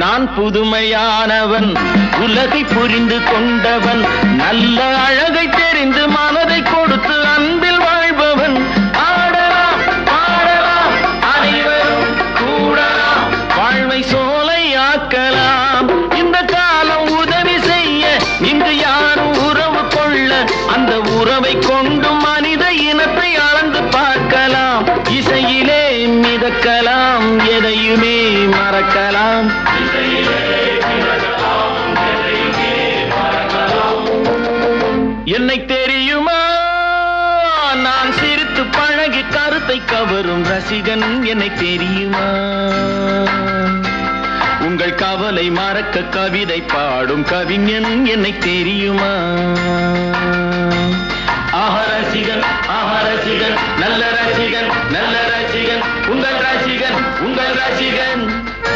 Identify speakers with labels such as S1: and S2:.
S1: நான் புதுமையானவன், உலகை புரிந்து கொண்டவன், நல்ல அழகை தெரிந்து மனதை கொடுத்து அன்பில் வாழ்பவன். ஆடலாம் பாடலாம் அனைவரும் கூடலாம், வாழ்வை சோலையாக்கலாம். இந்த காலம் உதவி செய்ய இங்கு யாரும் உறவு கொள்ள, அந்த உறவை கொண்டு மனித இனத்தை அளந்து பார்க்கலாம். இசையிலே மிதக்கலாம், எதையுமே மறக்கலாம். என்னை தெரியுமா, நான் சிரித்து பழகி கருத்தை கவரும் ரசிகன். என்னை தெரியுமா, உங்கள் கவலை மறக்க கவிதை பாடும் கவிஞன். என்னை தெரியுமா, ஆஹா ரசிகன், ஆஹா ரசிகன், நல்ல ரசிகன், நல்ல ரசிகன், உங்கள் ரசிகன், உங்கள் ரசிகன்.